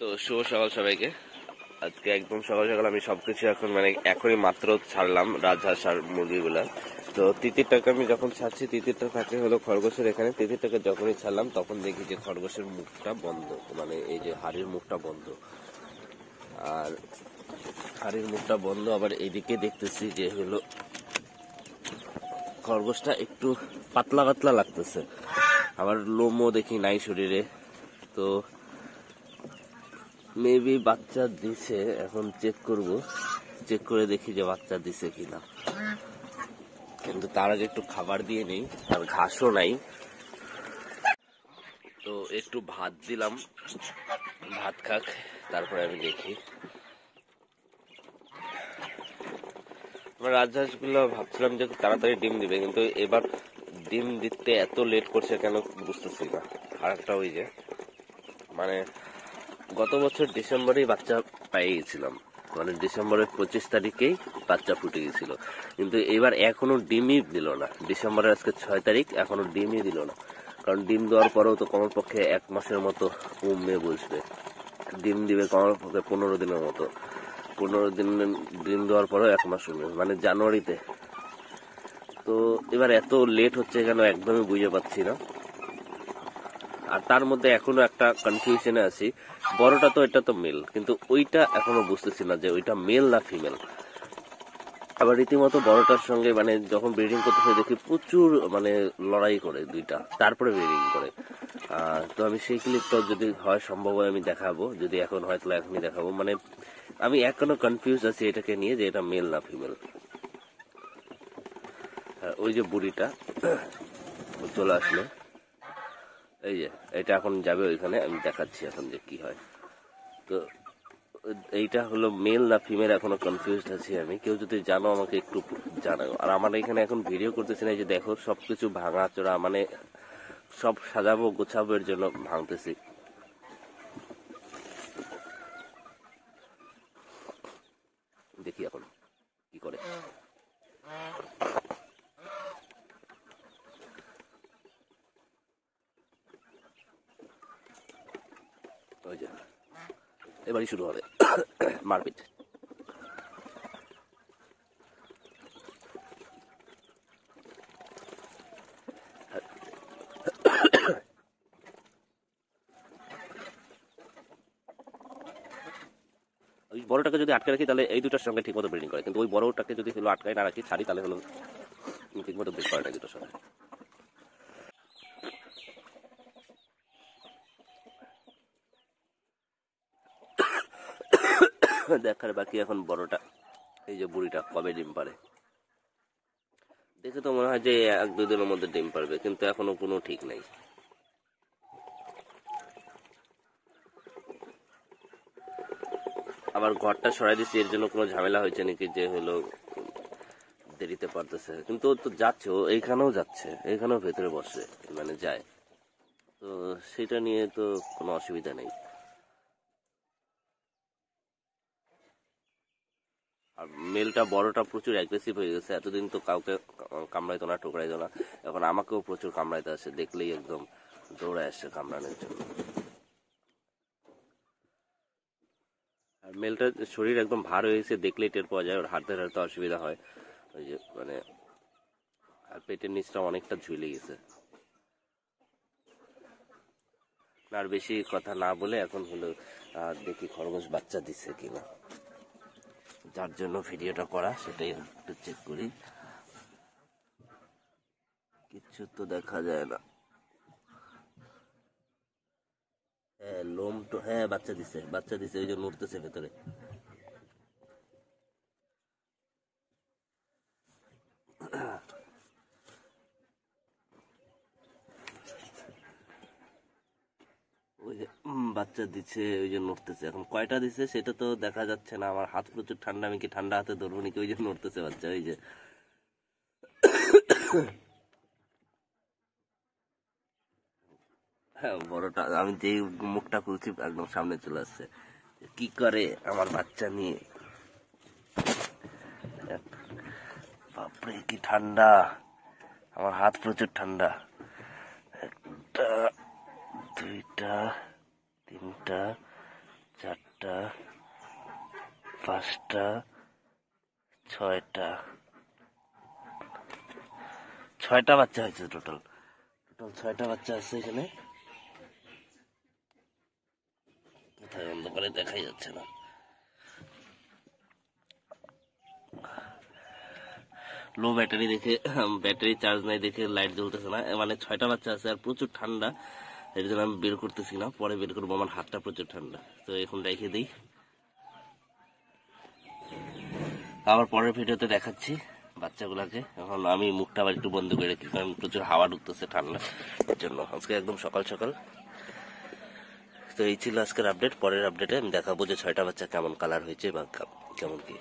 তো শুভ সকাল সবাইকে। আজকে একদম সকাল সকাল আমি সবকিছু এখন এখনই মাত্র ছাড়লাম রাজহাঁস আর মুরগিগুলা। তো তিতিরটাকে আমি যখন ছাড়ছি, তিতিরটা থাকে হলো খরগোশের এখানে। তিতিরটাকে যখনই ছাড়লাম তখন দেখি যে খরগোশের মুখটা বন্ধ, এই যে হাড়ির মুখটা বন্ধ। আর হাড়ির মুখটা বন্ধ, আবার এইদিকে দেখতেছি যে হলো খরগোশটা একটু পাতলা পাতলা লাগতেছে, আবার লোমও দেখি নাই শরীরে। তো মেবি বাচ্চা দিছে, এখন চেক চেক করে দেখি যে বাচ্চা দিছে কিনা। কিন্তু তার আগে একটু খাবার দিয়ে নেই, আর ঘাসও নাই। তো একটু ভাত দিলাম, ভাত খাক, তারপরে আমি দেখি। আমার রাজহাঁস গুলো ভাবছিলাম যে তাড়াতাড়ি ডিম দিবে, কিন্তু এবার ডিম দিতে এত লেট করছে কেন বুঝতেছি না। আর একটা ওই যে গত বছর ডিসেম্বরেই বাচ্চা পেয়ে গেছিলাম, ডিসেম্বরের 25 তারিখেই বাচ্চা ফুটে গেছিল, কিন্তু এবার এখনো ডিমই দিল না। ডিসেম্বরের আজকে 6 তারিখ, এখনো ডিমই দিল না। কারণ ডিম দেওয়ার পরেও তো কমপক্ষে 1 মাসের মতো কমে বসবে। ডিম দিবে কমপক্ষে 15 দিনের মতো। 15 দিন ডিম দেওয়ার পরেও 1 মাস কমবে, জানুয়ারিতে। তো এবার এত লেট হচ্ছে কেন একদমই বুঝে পাচ্ছি না। আর তার মধ্যে এখনো একটা কনফিউশনে আছি। বড়টা তো এটা তো মেল, কিন্তু ওইটা এখনো বুঝতেছি না যে ওইটা মেল না ফিমেল। আবার রীতিমতো বড়টার সঙ্গে যখন ব্রিডিং করতেছে দেখি প্রচুর লড়াই করে দুইটা, তারপরে ব্রিডিং করে। তো আমি সেই ক্লিপটা যদি হয় সম্ভব হয় আমি দেখাবো, যদি এখন হয় তাহলে এখনই দেখাবো। আমি এখনো কনফিউজ আছি এটাকে নিয়ে যে এটা মেল না ফিমেল। ওই যে বুড়িটা চলে আসলো, এই যে এটা এখন যাবে ওইখানে, আমি দেখাচ্ছি এখন যে কি হয়। তো এইটা হলো মেল না ফিমেল এখনো কনফিউজড আছি আমি। কেউ যদি জানো আমাকে একটু জানাও। আর আমার এখানে এখন ভিডিও করতেছি না, যে দেখো সবকিছু ভাঙা চোরা, সব সাজাবো গোছাবো এর জন্য ভাঙতেছি। দেখি এখন কি করে। ওই যে এবারই শুরু হবে মারপিট। ওই বড়টাকে যদি আটকে রাখি তাহলে এই দুটার সঙ্গে ঠিক মতো ব্রিডিং করে, কিন্তু ওই বড়টাকে যদি হলো আটকায় না রাখি, ছাড়ি, তাহলে হলো ঠিক মতো ব্রিড করে না দুটোর সঙ্গে। দেখার বাকি এখন বড়টা, এই যে বুড়িটা কবে ডিম পারে। দেখে তো মনে হয় যে 1-2 দিনের মধ্যে ডিম পারবে, কিন্তু এখনো কোনো ঠিক নাই। আবার ঘরটা সরাই দিচ্ছি, এর জন্য কোনো ঝামেলা হয়েছে নাকি যে হলো দেরিতে পারতেছে। কিন্তু ও তো যাচ্ছে, ও এইখানেও যাচ্ছে, এইখানেও ভেতরে বসে যায়। তো সেটা নিয়ে তো কোনো অসুবিধা নেই। আর মেলটা বড়টা প্রচুর অ্যাগ্রেসিভ হয়ে গেছে। এতদিন তো কাউকে কামড়াইতো না, ঠোকরাইতো না, এখন আমাকেও প্রচুর কামড়াইতে আসে, দেখলেই একদম দৌড়ায় আসছে কামড়ানোর জন্য। আর মেলটার শরীর একদম ভার হয়ে গেছে, দেখলেই টের পাওয়া যায়। ওর হাঁটতে হাঁটতে অসুবিধা হয়, ওই যে আর পেটের নিচটা অনেকটা ঝুলে গেছে। আর বেশি কথা না বলে এখন হলো দেখি খরগোশ বাচ্চা দিচ্ছে কিনা, যার জন্য ভিডিওটা করা, সেটাই একটু চেক করি। কিচ্ছু তো দেখা যায় না। হ্যাঁ, লোম তো, হ্যাঁ বাচ্চা দিছে, ওই যে নড়তেছে ভেতরে। ওই যে বাচ্চা দিচ্ছে, ওই যে নড়তেছে। এখন কয়টা দিছে সেটা তো দেখা যাচ্ছে না, আমার হাত প্রচুর ঠান্ডা, আমি কি ঠান্ডা হাতে ধরবো নাকি? ওই যে নড়তেছে বাচ্চা, ওই যে হ্যাঁ বড়টা, আমি যেই মুখটা খুলছি একদম সামনে চলে আসছে। কি করে আমার বাচ্চা নিয়ে, বাপরে কি ঠান্ডা, আমার হাত প্রচুর ঠান্ডা। 1, 2, 3, 4, 4টা 5টা 6টা 6টা বাচ্চা হয়েছে। টোটাল 6টা বাচ্চা আছে এখানে। কোথায় অন্ধকারে দেখাই যাচ্ছে না। লো ব্যাটারি দেখে, ব্যাটারি চার্জ নাই দেখে লাইট জ্বলতেছে না। মানে 6টা বাচ্চা আছে আর প্রচুর ঠান্ডা, এর জন্য আমি বের করতেছি না, পরে বের করবো। আমার হাতটা প্রচুর ঠান্ডা, তো এখন রেখে দিই। আবার পরের ভিডিওতে দেখাচ্ছি বাচ্চাগুলাকে। এখন আমি মুখটা আবার একটু বন্ধ করে রাখি, কারণ প্রচুর হাওয়া ঢুকতেছে ঠান্ডার জন্য। আজকে একদম সকাল সকাল। তো এই ছিল আজকের আপডেট। পরের আপডেটে আমি দেখাবো যে 6টা বাচ্চা কেমন কালার হয়েছে বা কেমন কি।